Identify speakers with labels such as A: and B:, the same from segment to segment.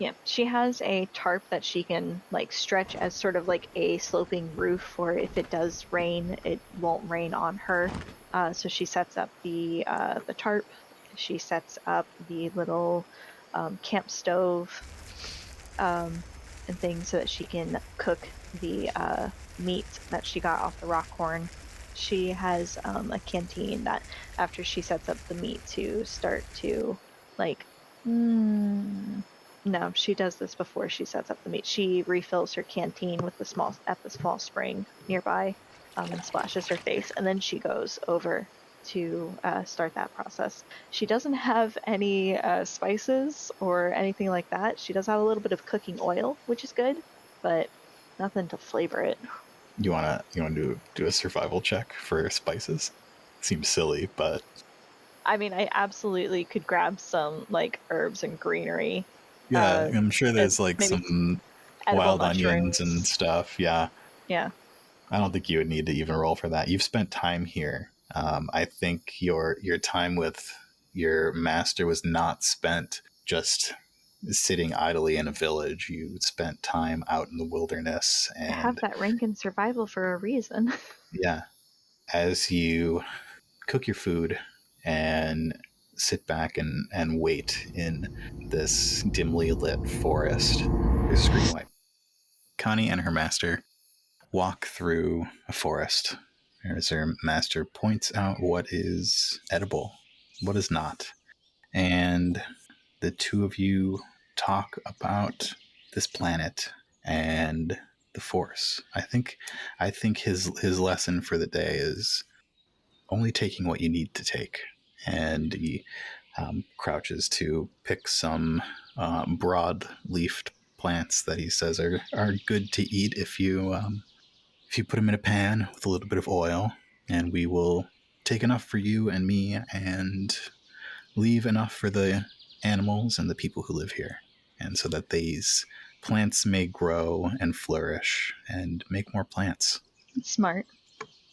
A: Yeah, she has a tarp that she can like stretch as sort of like a sloping roof for if it does rain, it won't rain on her. So she sets up the tarp. She sets up the little camp stove and things so that she can cook the meat that she got off the rockhorn. She has a canteen that after she sets up the meat to start to like no, she does this before she sets up the meat. She refills her canteen with the small spring nearby, and splashes her face, and then she goes over to start that process. She doesn't have any spices or anything like that. She does have a little bit of cooking oil, which is good, but nothing to flavor it.
B: You wanna do a survival check for spices? Seems silly, but
A: I mean, I absolutely could grab some like herbs and greenery,
B: yeah, I'm sure
A: and
B: there's like
A: maybe
B: some
A: edible
B: wild onions and
A: mushrooms.
B: stuff. Yeah,
A: Yeah.
B: I don't think you would need to even roll for that. You've spent time here. I think your time with your master was not spent just sitting idly in a village. You spent time out in the wilderness,
A: I have
B: and
A: that rank in survival for a reason.
B: yeah, as you cook your food and sit back and wait in this dimly lit forest, there's a screen wipe. Connie and her master walk through a forest as their master points out what is edible, what is not. And the two of you talk about this planet and the Force. I think his lesson for the day is only taking what you need to take. And he crouches to pick some broad-leafed plants that he says are good to eat if you put them in a pan with a little bit of oil, and we will take enough for you and me and leave enough for the animals and the people who live here. And so that these plants may grow and flourish and make more plants.
A: It's smart,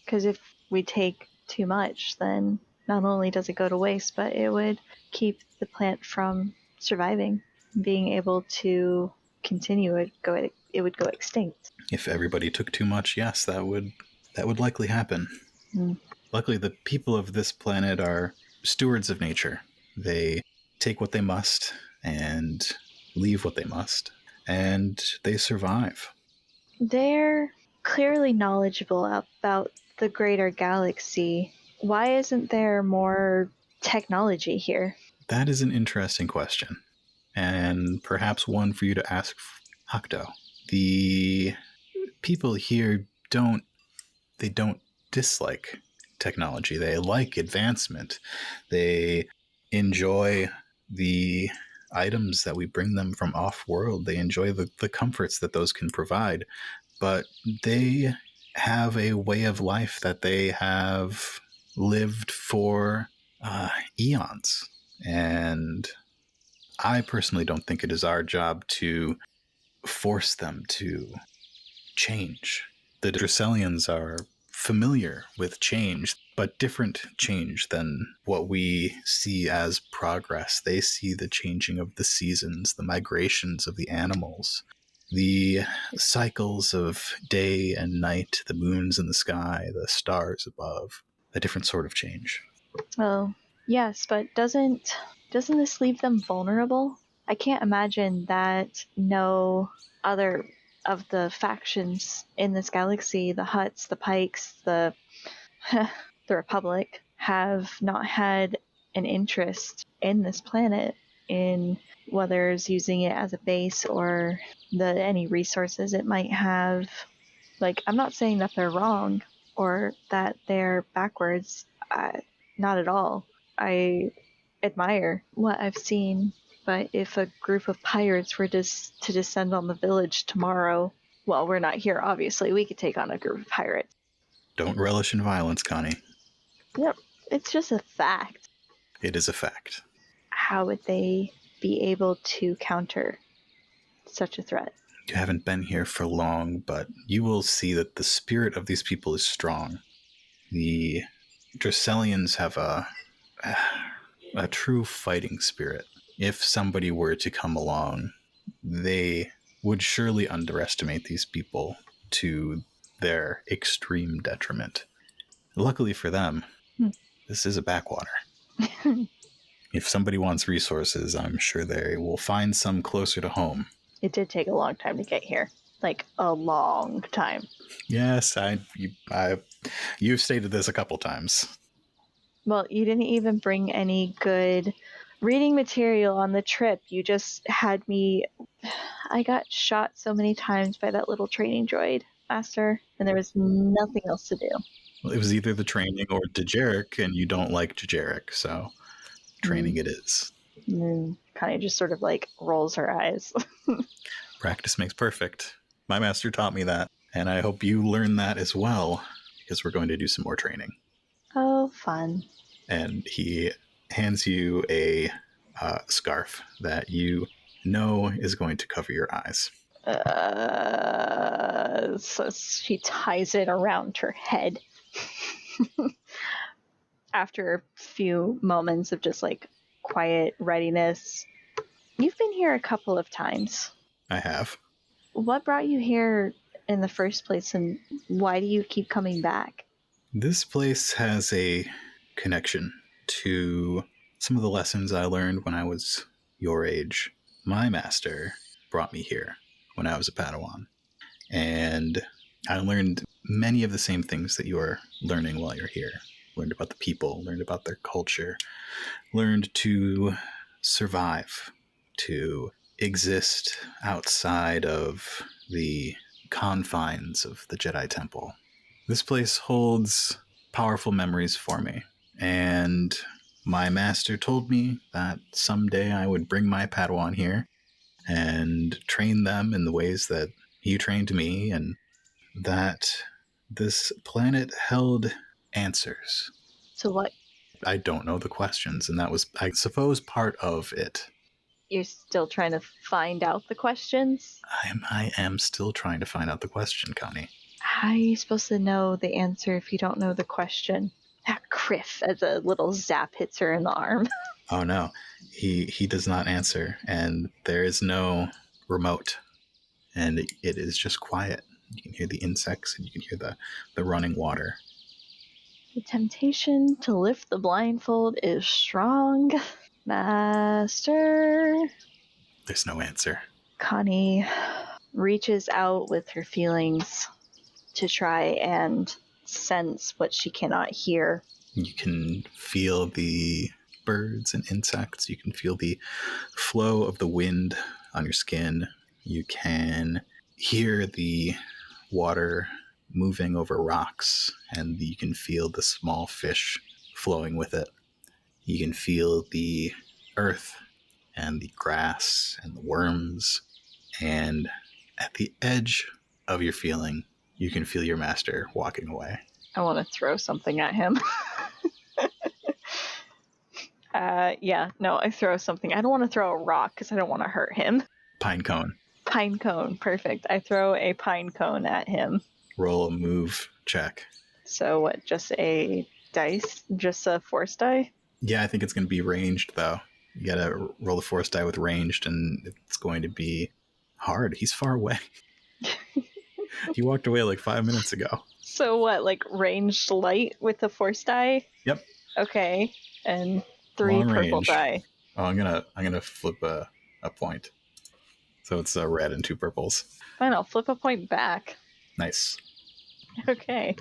A: because if we take too much, then not only does it go to waste, but it would keep the plant from surviving, being able to continue. It would go extinct.
B: If everybody took too much, yes, that would likely happen.
A: Mm.
B: Luckily, the people of this planet are stewards of nature. They take what they must and leave what they must, and they survive.
A: They're clearly knowledgeable about the greater galaxy. Why isn't there more technology here?
B: That is an interesting question, and perhaps one for you to ask Hakto. The people here don't dislike technology. They like advancement. They enjoy the items that we bring them from off world. They enjoy the comforts that those can provide. But they have a way of life that they have lived for eons. And I personally don't think it is our job to force them to change. The Dracelians are familiar with change, but different change than what we see as progress. They see the changing of the seasons, the migrations of the animals, the cycles of day and night, the moons in the sky, the stars above, a different sort of change.
A: Oh, yes, but doesn't this leave them vulnerable? I can't imagine that no other of the factions in this galaxy, the Hutts, the Pikes, the the Republic, have not had an interest in this planet, in whether it's using it as a base or any resources it might have. Like, I'm not saying that they're wrong or that they're backwards. Not at all. I admire what I've seen, but if a group of pirates were to descend on the village tomorrow, well, we're not here, obviously. We could take on a group of pirates.
B: Don't relish in violence, Connie.
A: Yep, it's just a fact.
B: It is a fact.
A: How would they be able to counter such a threat?
B: You haven't been here for long, but you will see that the spirit of these people is strong. The Dracelians have a true fighting spirit. If somebody were to come along they would surely underestimate these people to their extreme detriment. Luckily for them, this is a backwater. If somebody wants resources, I'm sure they will find some closer to home.
A: It did take a long time to get here. Like, a long time.
B: Yes, you've stated this a couple times.
A: Well, you didn't even bring any good reading material on the trip. You just had me... I got shot so many times by that little training droid, Master, and there was nothing else to do.
B: Well, it was either the training or Dejeric, and you don't like Dejeric, so training it is.
A: Kind of just sort of like rolls her eyes.
B: Practice makes perfect. My master taught me that, and I hope you learn that as well, because we're going to do some more training.
A: Oh, fun.
B: And he hands you a scarf that you know is going to cover your eyes.
A: So she ties it around her head. After a few moments of just like quiet readiness. You've been here a couple of times.
B: I have.
A: What brought you here in the first place, and why do you keep coming back?
B: This place has a connection to some of the lessons I learned when I was your age. My master brought me here when I was a Padawan, and I learned many of the same things that you are learning while you're here. Learned about the people, learned about their culture, learned to survive, to exist outside of the confines of the Jedi Temple. This place holds powerful memories for me, and my master told me that someday I would bring my Padawan here and train them in the ways that you trained me, and that this planet held answers.
A: So what?
B: I don't know the questions, and that was, I suppose, part of it.
A: You're still trying to find out the questions?
B: I am still trying to find out the question, Connie.
A: How are you supposed to know the answer if you don't know the question? That Criff, as a little zap hits her in the arm.
B: Oh no, he does not answer, and there is no remote, and it is just quiet. You can hear the insects, and you can hear the running water.
A: The temptation to lift the blindfold is strong. Master.
B: There's no answer.
A: Connie reaches out with her feelings to try and sense what she cannot hear.
B: You can feel the birds and insects. You can feel the flow of the wind on your skin. You can hear the water moving over rocks, and you can feel the small fish flowing with it. You can feel the earth and the grass and the worms, and at the edge of your feeling, you can feel your master walking away.
A: I want to throw something at him. I throw something. I don't want to throw a rock because I don't want to hurt him.
B: Pine cone.
A: Pine cone, perfect. I throw a pine cone at him.
B: Roll a move check.
A: So what, just a dice? Just a force die?
B: Yeah, I think it's going to be ranged, though. You got to roll a force die with ranged, and it's going to be hard. He's far away. He walked away like 5 minutes ago.
A: So what, like ranged light with the force die?
B: Yep.
A: Okay, and 3
B: Long
A: purple
B: range.
A: die.
B: Oh, I'm gonna flip a point. So it's a red and 2 purples.
A: Fine, I'll flip a point back.
B: Nice.
A: Okay.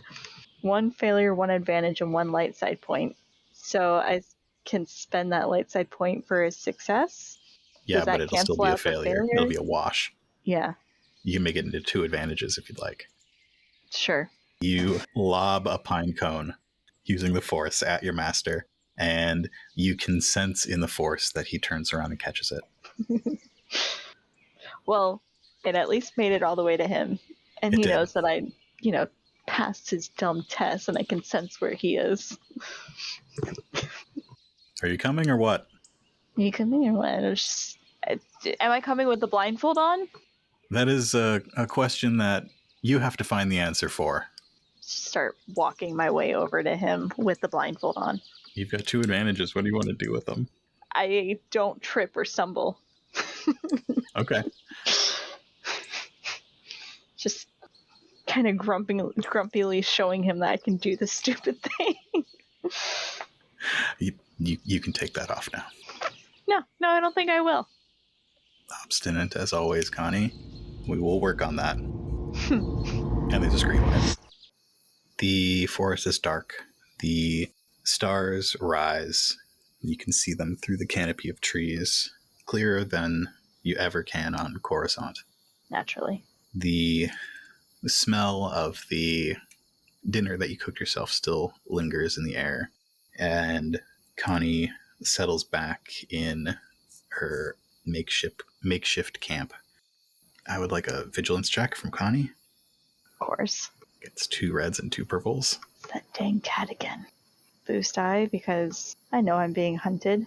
A: 1 failure, 1 advantage, and 1 light side point. So I can spend that light side point for a success?
B: Yeah,
A: Does that
B: but it'll still
A: cancel
B: be a
A: out the
B: failure.
A: failure?
B: It'll be a wash.
A: Yeah,
B: You can make it into 2 advantages if you'd like.
A: sure.
B: You lob a pine cone using the force at your master, and you can sense in the force that he turns around and catches it.
A: Well, it at least made it all the way to him. And
B: It
A: he
B: did.
A: knows that I, passed his dumb test and I can sense where he is.
B: Are you coming or what?
A: You coming or what? Am I coming with the blindfold on?
B: That is a question that you have to find the answer for.
A: Start walking my way over to him with the blindfold on.
B: You've got 2 advantages. What do you want to do with them?
A: I don't trip or stumble.
B: Okay.
A: Just kind of grumpily showing him that I can do this stupid thing.
B: You can take that off now.
A: No, I don't think I will.
B: Obstinate as always, Connie. We will work on that. And there's a screen light. The forest is dark. The stars rise. You can see them through the canopy of trees, clearer than you ever can on Coruscant.
A: Naturally.
B: The smell of the dinner that you cooked yourself still lingers in the air, and Connie settles back in her makeshift camp. I would like a vigilance check from Connie.
A: Of course.
B: Gets 2 reds and 2 purples.
A: That dang cat again. Boost I, because I know I'm being hunted.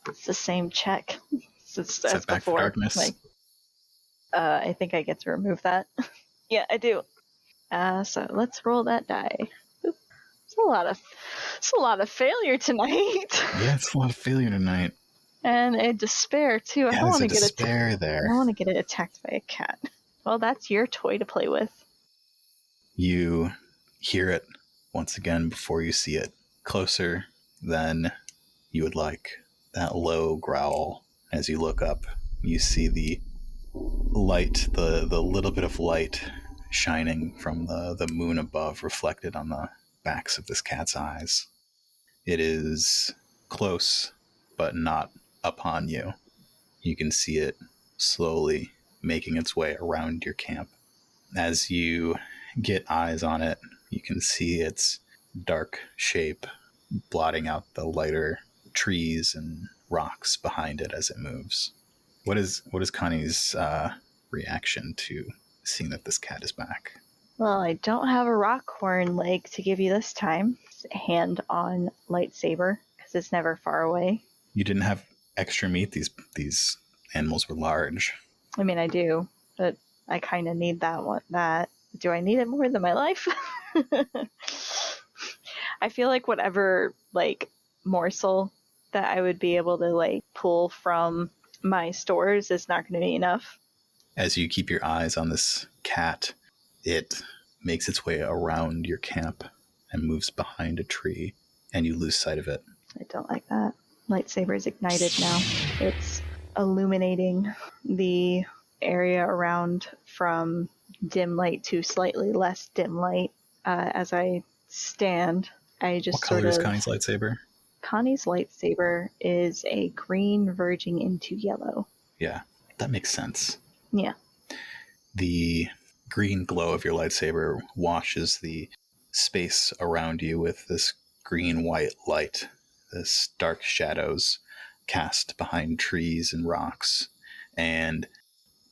A: It's the same check as
B: Setback
A: before.
B: for darkness.
A: Like, I think I get to remove that. Yeah, I do. So let's roll that die. Oop. It's a lot of failure tonight.
B: Yeah, it's a lot of failure tonight.
A: And a despair too.
B: Yeah, there's a despair there.
A: I don't want to get attacked by a cat. Well, that's your toy to play with.
B: You hear it once again before you see it. Closer than you would like. That low growl. As you look up, you see the light, the little bit of light shining from the moon above reflected on the backs of this cat's eyes. It is close, but not upon you. You can see it slowly making its way around your camp. As you get eyes on it, you can see its dark shape blotting out the lighter trees and rocks behind it as it moves. What is Connie's reaction to seeing that this cat is back?
A: Well, I don't have a rock horn leg to give you this time. Hand on lightsaber, because it's never far away.
B: You didn't have extra meat? These animals were large.
A: I mean, I do, but I kind of need that one. Do I need it more than my life? I feel like whatever, morsel that I would be able to, pull from my stores is not going to be enough.
B: As you keep your eyes on this cat, it makes its way around your camp and moves behind a tree, and you lose sight of it.
A: I don't like that. Lightsaber is ignited now. It's illuminating the area around from dim light to slightly less dim light. As I stand, I just
B: What color is Connie's lightsaber?
A: Connie's lightsaber is a green verging into yellow.
B: Yeah, that makes sense.
A: Yeah.
B: The green glow of your lightsaber washes the space around you with this green-white light, this dark shadows cast behind trees and rocks, and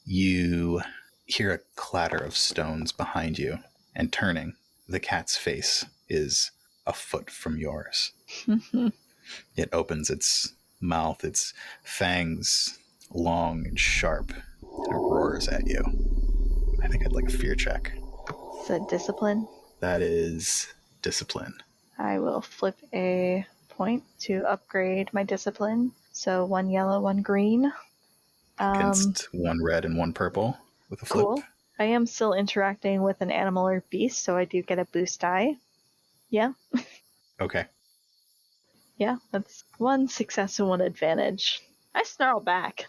B: you hear a clatter of stones behind you, and turning, the cat's face is a foot from yours. It opens its mouth, its fangs long and sharp, and it roars at you. I think I'd like a fear check.
A: Is that discipline?
B: That is discipline.
A: I will flip a point to upgrade my discipline. So 1 yellow, 1 green.
B: Against 1 red and 1 purple with a flip.
A: Cool. I am still interacting with an animal or beast, so I do get a boost die. Yeah.
B: Okay.
A: Yeah, that's 1 success and 1 advantage. I snarl back.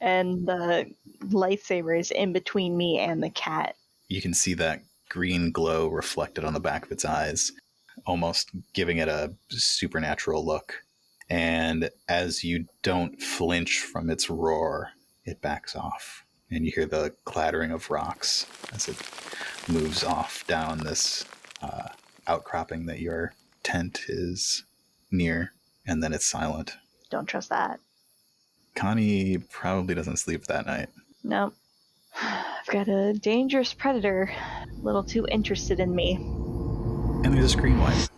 A: And the lightsaber is in between me and the cat.
B: You can see that green glow reflected on the back of its eyes, almost giving it a supernatural look. And as you don't flinch from its roar, it backs off. And you hear the clattering of rocks as it moves off down this outcropping that your tent is near, and then it's silent.
A: Don't trust that.
B: Connie probably doesn't sleep that night.
A: Nope. I've got a dangerous predator. A little too interested in me.
B: And there's a screen light.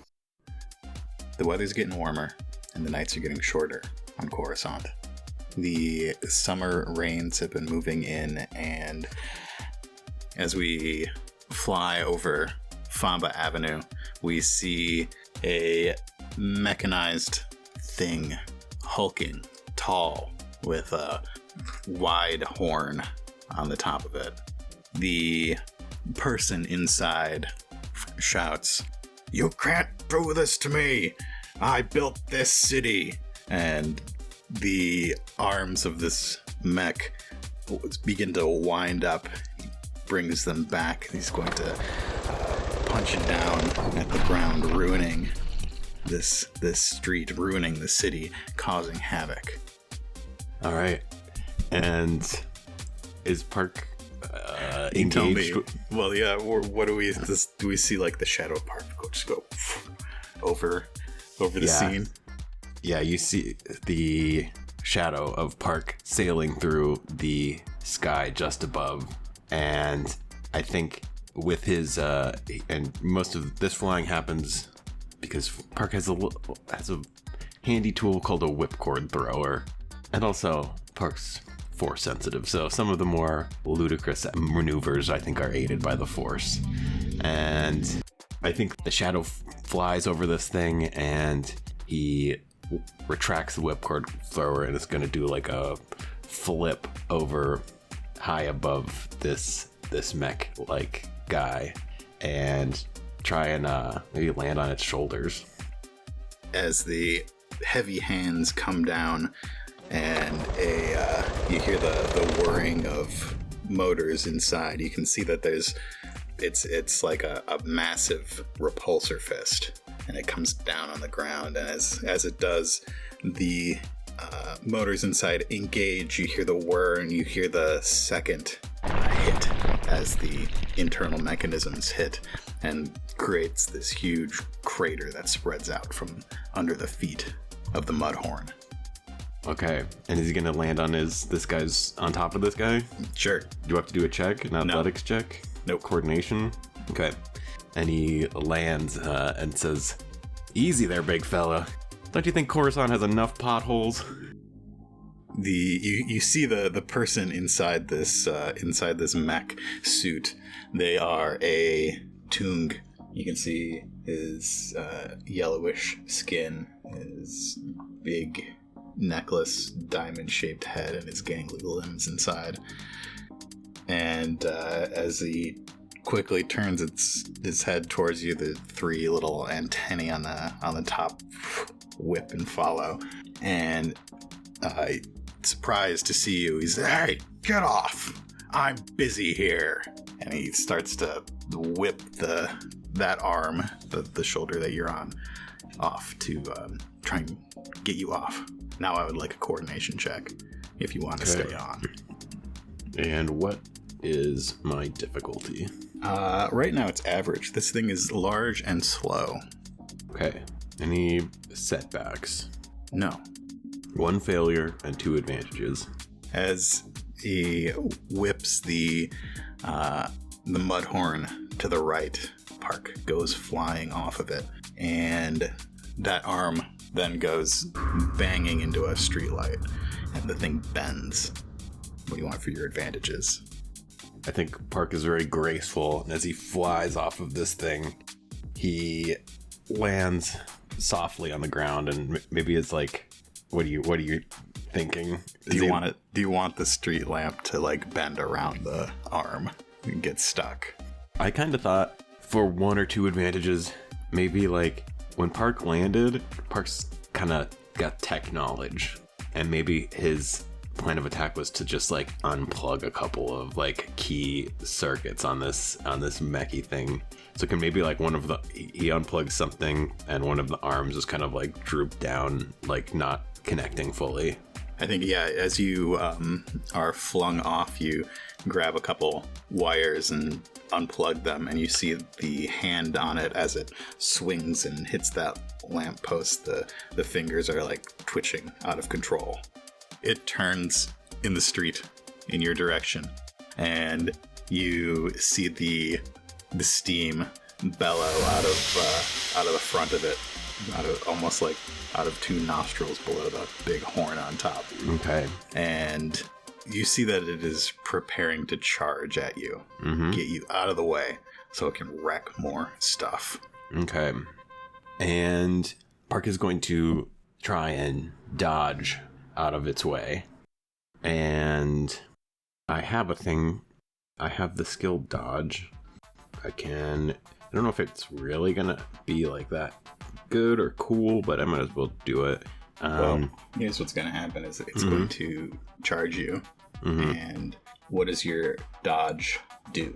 B: The weather's getting warmer, and the nights are getting shorter on Coruscant. The summer rains have been moving in, and as we fly over Famba Avenue, we see a mechanized thing, hulking, tall, with a wide horn on the top of it. The person inside shouts, "You can't do this to me! I built this city!" And the arms of this mech begin to wind up. He brings them back. He's going to punch it down at the ground, ruining this street, ruining the city, causing havoc.
C: All right. And is Park
B: You tell
C: engaged?
B: me. Well, yeah. What do we? Do we see like the shadow of Park just go over the scene?
C: Yeah, you see the shadow of Park sailing through the sky just above, and I think with his and most of this flying happens because Park has a handy tool called a whipcord thrower, and also Park's force sensitive, so some of the more ludicrous maneuvers I think are aided by the force. And I think the shadow flies over this thing, and he retracts the whipcord thrower, and it's going to do like a flip over high above this mech like guy and try and maybe land on its shoulders.
B: As the heavy hands come down, and you hear the whirring of motors inside. You can see that it's like a massive repulsor fist, and it comes down on the ground. And as it does, the motors inside engage. You hear the whir, and you hear the second hit as the internal mechanisms hit, and creates this huge crater that spreads out from under the feet of the Mudhorn.
C: Okay, and is he gonna land on this guy's on top of this guy?
B: Sure.
C: Do you have to do a check, an athletics check?
B: Nope.
C: Coordination? Okay. And he lands and says, "Easy there, big fella. Don't you think Coruscant has enough potholes?"
B: You see the person inside this mech suit. They are a Tung. You can see his yellowish skin, his big necklace, diamond-shaped head, and his gangly limbs inside. And as he quickly turns its head towards you, the three little antennae on the top whip and follow. And surprised to see you, he's, "Hey, get off! I'm busy here." And he starts to whip that arm, the shoulder that you're on, off to try and get you off. Now I would like a coordination check if you want to stay on.
C: And what is my difficulty?
B: Right now it's average. This thing is large and slow.
C: Okay. Any setbacks?
B: No.
C: 1 failure and 2 advantages.
B: As he whips the Mudhorn to the right, Park goes flying off of it, and that arm then goes banging into a streetlight, and the thing bends. What do you want for your advantages?
C: I think Park is very graceful, and as he flies off of this thing, he lands softly on the ground, and maybe it's like, what are you thinking?
B: Do you want the street lamp to like bend around the arm and get stuck?
C: I kind of thought for 1 or 2 advantages, maybe like when Park landed, Park's kind of got tech knowledge, and maybe his plan of attack was to just like unplug a couple of like key circuits on this mechy thing. So can maybe like he unplugs something, and one of the arms is kind of like drooped down, like not connecting fully.
B: I think, yeah, as you are flung off, you grab a couple wires and unplug them, and you see the hand on it as it swings and hits that lamppost. The fingers are like twitching out of control. It turns in the street in your direction, and you see the steam bellow out of the front of it, almost like out of 2 nostrils below the big horn on top.
C: Okay.
B: And you see that it is preparing to charge at you, get you out of the way so it can wreck more stuff.
C: Okay. And Park is going to try and dodge out of its way. And I have a thing. I have the skill dodge. I don't know if it's really gonna be like that good or cool, but I might as well do it.
B: Well, here's what's going to happen is it's going to charge you. And what does your dodge do?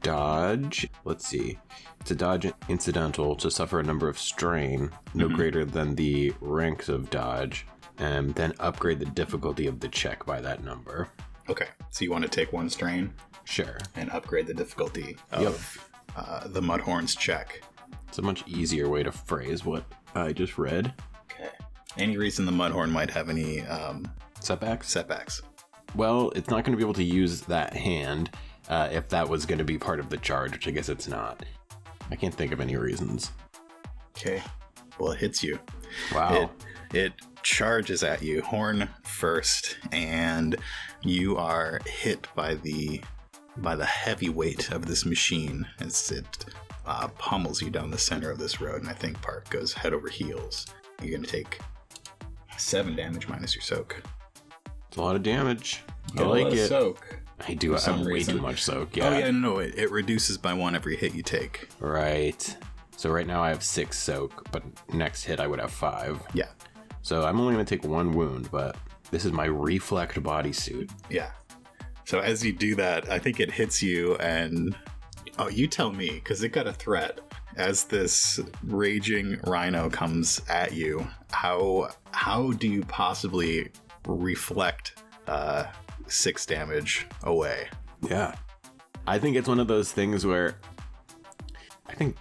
C: Dodge, let's see. It's a dodge incidental to suffer a number of strain, no greater than the ranks of dodge, and then upgrade the difficulty of the check by that number.
B: Okay, so you want to take 1 strain?
C: Sure.
B: And upgrade the difficulty of the Mudhorn's check.
C: It's a much easier way to phrase what I just read.
B: Okay. Any reason the Mudhorn might have any
C: Setbacks?
B: setbacks?
C: Well, it's not going to be able to use that hand if that was going to be part of the charge, which I guess it's not. I can't think of any reasons.
B: Okay. Well, it hits you.
C: Wow.
B: It charges at you, horn first, and you are hit by the heavy weight of this machine as it pummels you down the center of this road, and I think Park goes head over heels. You're going to take 7 damage minus your soak.
C: It's a lot of damage. I
B: A
C: like
B: lot of
C: it.
B: soak.
C: I do. I have way too much soak. Yeah.
B: Oh, yeah, no, it reduces by 1 every hit you take.
C: Right. So right now I have 6 soak, but next hit I would have 5.
B: Yeah.
C: So I'm only going to take 1 wound, but this is my reflect bodysuit.
B: Yeah. So as you do that, I think it hits you and... Oh, you tell me, because it got a threat. As this raging rhino comes at you, how do you possibly reflect 6 damage away?
C: Yeah. I think it's one of those things where I think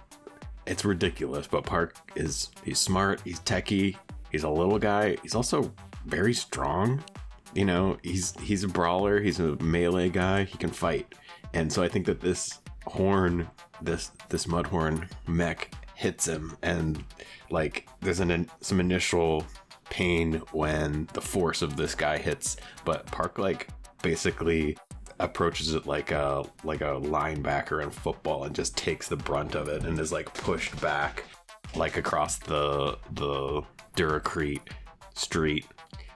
C: it's ridiculous, but Park he's smart, he's techie, he's a little guy, he's also very strong. You know, he's a brawler, he's a melee guy, he can fight. And so I think that this horn, this Mudhorn mech hits him, and like there's some initial pain when the force of this guy hits, but Park like basically approaches it like a linebacker in football and just takes the brunt of it and is like pushed back like across the Duracrete street.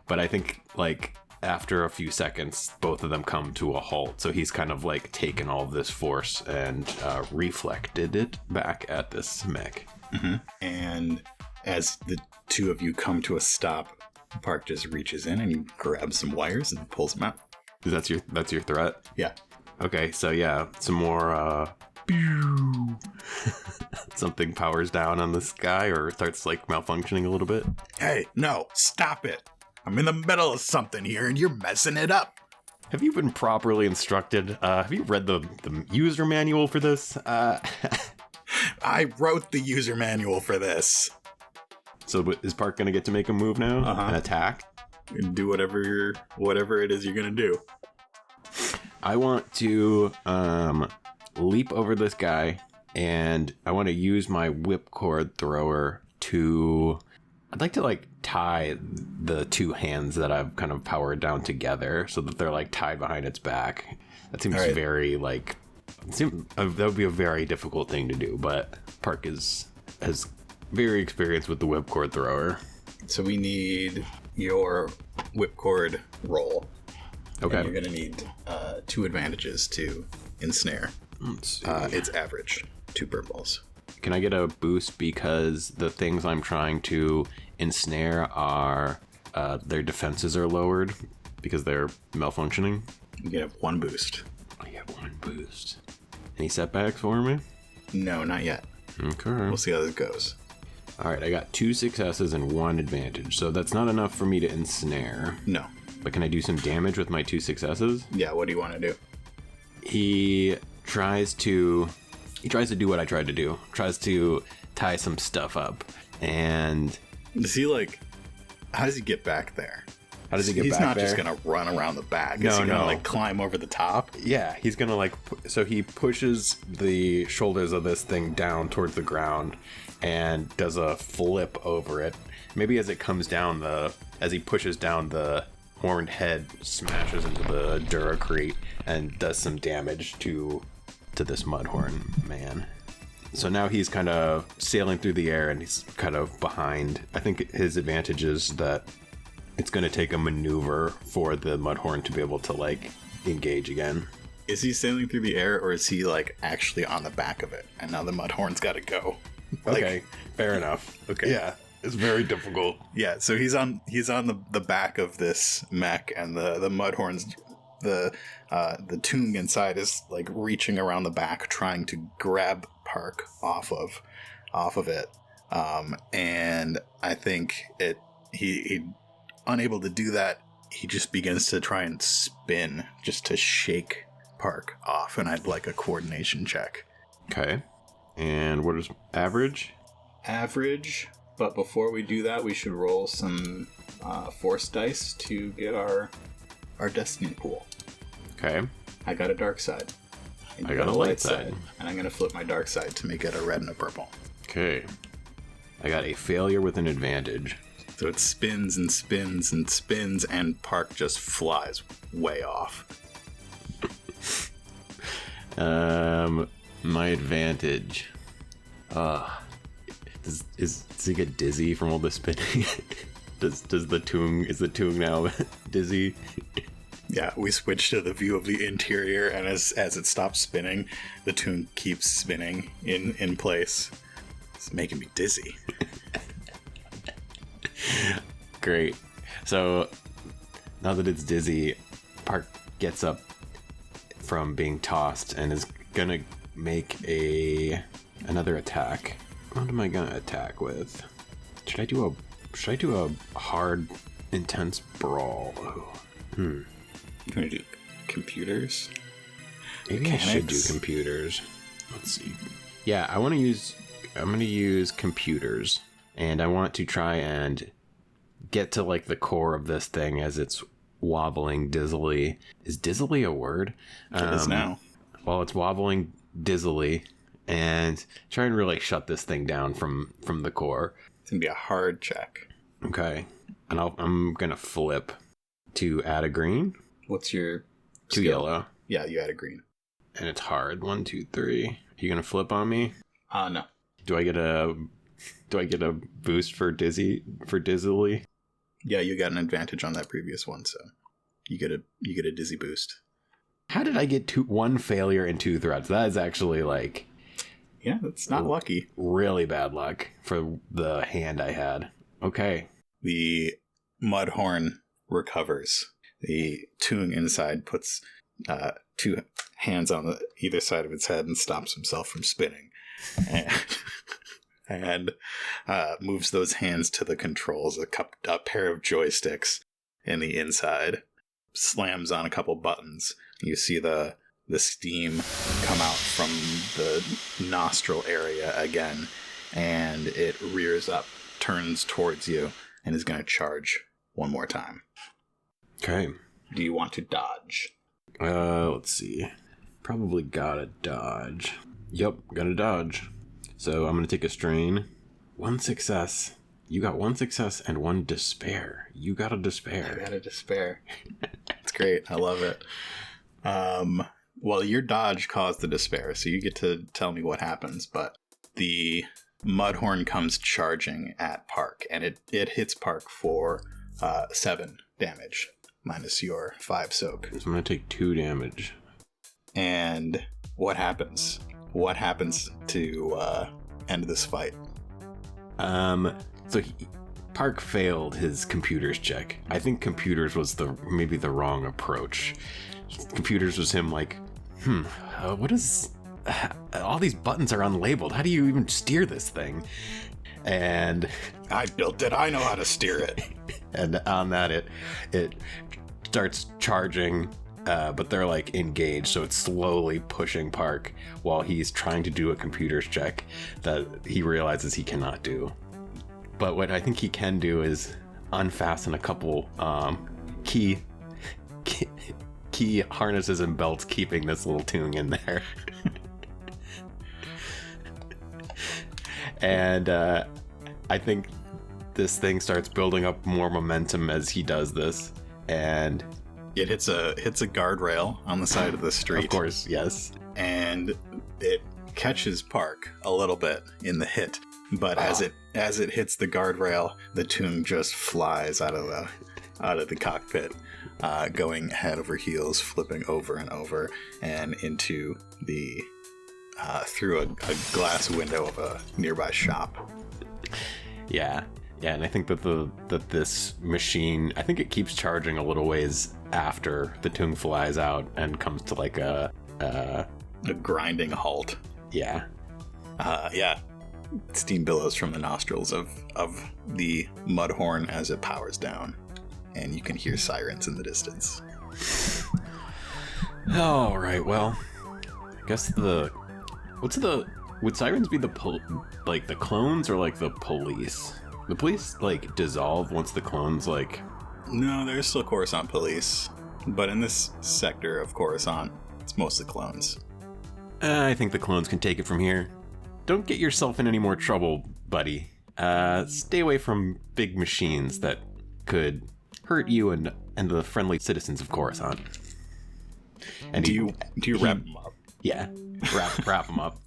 C: But I think like after a few seconds both of them come to a halt, so he's kind of like taken all of this force and reflected it back at this mech.
B: And as the 2 of you come to a stop, Park just reaches in and he grabs some wires and pulls them out.
C: That's your threat?
B: Yeah.
C: Okay, so yeah, some more something powers down on this guy or starts like malfunctioning a little bit.
B: Hey, no, stop it. I'm in the middle of something here and you're messing it up.
C: Have you been properly instructed? Have you read the user manual for this?
B: I wrote the user manual for this.
C: So is Park going to get to make a move now? An attack?
B: Do whatever it is you're going to do.
C: I want to leap over this guy, and I want to use my whipcord thrower to... I'd like to like tie the 2 hands that I've kind of powered down together so that they're like tied behind its back. That seems very like... that would be a very difficult thing to do, but Park has very experienced with the whipcord thrower.
B: So we need your whipcord roll.
C: Okay.
B: And you're going to need 2 advantages to ensnare.
C: Let's see.
B: It's average. 2 purples.
C: Can I get a boost because the things I'm trying to ensnare are their defenses are lowered because they're malfunctioning?
B: You can have 1 boost.
C: I get 1 boost. Any setbacks for me?
B: No, not yet.
C: Okay.
B: We'll see how this goes.
C: All right, I got 2 successes and 1 advantage, so that's not enough for me to ensnare.
B: No.
C: But can I do some damage with my 2 successes?
B: Yeah, what do you want to do?
C: He tries to do what I tried to do. Tries to tie some stuff up. And
B: Does he like... How does he get back there?
C: how does he get
B: He's
C: back
B: not
C: there?
B: just going to run around the back.
C: No,
B: Is he going to
C: no.
B: like climb over the top?
C: Yeah, he's gonna like... So he pushes the shoulders of this thing down towards the ground and does a flip over it. Maybe as it comes down, as he pushes down, the horned head smashes into the Duracrete and does some damage to this Mudhorn man. So now he's kind of sailing through the air and he's kind of behind. I think his advantage is that it's going to take a maneuver for the Mudhorn to be able to, like, engage again.
B: Is he sailing through the air, or is he, like, actually on the back of it? And now the Mudhorn's got to go.
C: Okay, fair enough.
B: Okay.
C: Yeah, it's very difficult.
B: Yeah, so he's on the back of this mech, and the Mudhorn's the Toong inside is like reaching around the back, trying to grab Park off of it. And I think he unable to do that. He just begins to try and spin just to shake Park off, and I'd like a coordination check.
C: Okay. And what is average?
B: Average, but before we do that, we should roll some force dice to get our destiny pool.
C: Okay.
B: I got a dark side.
C: I got a light side.
B: And I'm going to flip my dark side to make it a red and a purple.
C: Okay. I got a failure with an advantage.
B: So it spins and spins and spins, and Park just flies way off.
C: My advantage. Does he get dizzy from all the spinning? Is the Toong now dizzy?
B: Yeah, we switch to the view of the interior, and as it stops spinning, the Toong keeps spinning in place. It's making me dizzy.
C: Great. So now that it's dizzy, Park gets up from being tossed and is gonna make another attack. What am I gonna attack with? Should I do a hard, intense brawl?
B: You want to do computers?
C: Maybe I should do computers. Let's see. Yeah, I'm gonna use computers, and I want to try and get to like the core of this thing as it's wobbling dizzily. Is dizzily a word?
B: It is now.
C: Well, it's wobbling dizzily, and try and really shut this thing down from the core.
B: It's gonna be a hard check.
C: Okay, and I'm gonna flip to add a green.
B: What's your
C: 2
B: skill?
C: yellow?
B: Yeah, you add a green.
C: And it's hard. 1, 2, 3. Are you gonna flip on me?
B: No.
C: Do I get a boost for dizzily?
B: Yeah, you got an advantage on that previous one, so you get a dizzy boost.
C: How did I get 1 failure and 2 threats? That is actually like,
B: yeah, that's not lucky.
C: Really bad luck for the hand I had. Okay.
B: The Mudhorn recovers. The Toong inside puts 2 hands on either side of its head and stops himself from spinning, and moves those hands to the controls. A pair of joysticks in the inside. Slams on a couple buttons. You see the steam come out from the nostril area again, and it rears up, turns towards you, and is going to charge one more time.
C: Okay.
B: Do you want to dodge?
C: Let's see. Probably gotta dodge. Yep, gotta dodge. So I'm gonna take a strain. 1 success. You got 1 success and 1 despair. You got a despair.
B: I got a despair. It's great. I love it. Well, your dodge caused the despair, so you get to tell me what happens, but the Mudhorn comes charging at Park, and it hits Park for 7 damage, minus your 5 soak.
C: So I'm gonna take 2 damage.
B: And what happens? What happens to end this fight?
C: Park failed his computers check. I think computers was maybe the wrong approach. Computers was him like, what is... all these buttons are unlabeled. How do you even steer this thing? And...
B: I built it. I know how to steer it.
C: And on that, it starts charging, but they're like engaged, so it's slowly pushing Park while he's trying to do a computer's check that he realizes he cannot do. But what I think he can do is unfasten a couple key harnesses and belts, keeping this little Toong in there. And I think this thing starts building up more momentum as he does this, and
B: it hits a guardrail on the side of the street.
C: Of course, yes.
B: And it catches Park a little bit in the hit, but as it hits the guardrail, the Toong just flies out of out of the cockpit, going head over heels, flipping over and over, and into the through a glass window of a nearby shop.
C: Yeah, and I think that this machine, I think it keeps charging a little ways after the Tung flies out and comes to like a
B: grinding halt.
C: Yeah.
B: Steam billows from the nostrils of the Mudhorn as it powers down, and you can hear sirens in the distance.
C: All right, well, I guess would sirens be the clones or like the police? The police like dissolve once the clones like...
B: No, there's still Coruscant police, but in this sector of Coruscant, it's mostly clones.
C: I think the clones can take it from here. Don't get yourself in any more trouble, buddy. Stay away from big machines that could hurt you and the friendly citizens of Coruscant. And
B: do you wrap them up?
C: Yeah, wrap them up.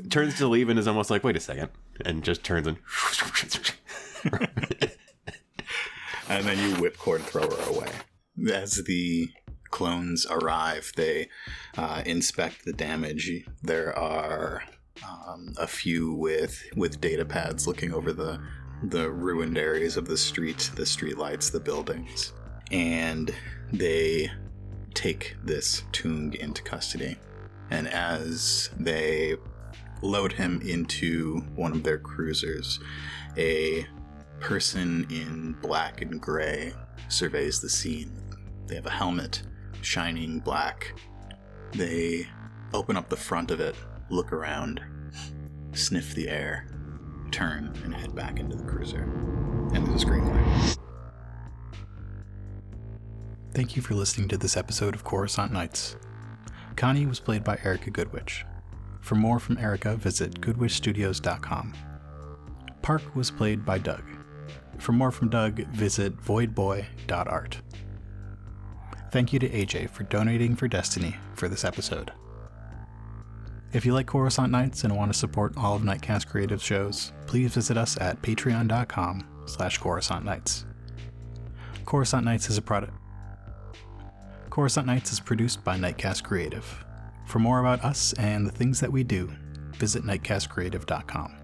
C: Turns to leave and is almost like, wait a second, and just turns and...
B: And then you whipcord throw her away. As the clones arrive, they inspect the damage. There are a few with data pads looking over the ruined areas of the street lights, the buildings, and they take this Tung into custody. And as they load him into one of their cruisers, a person in black and gray surveys the scene. They have a helmet, shining black. They open up the front of it, look around, sniff the air, turn, and head back into the cruiser. And there's a screen light. Thank you for listening to this episode of Coruscant Nights. Connie was played by Erica Goodwitch. For more from Erica, visit goodwitchstudios.com. Park was played by Doug. For more from Doug, visit voidboy.art. Thank you to AJ for donating for Destiny for this episode. If you like Coruscant Nights and want to support all of Nightcast Creative's shows, please visit us at patreon.com/Coruscant Nights. Coruscant Nights is Coruscant Nights is produced by Nightcast Creative. For more about us and the things that we do, visit nightcastcreative.com.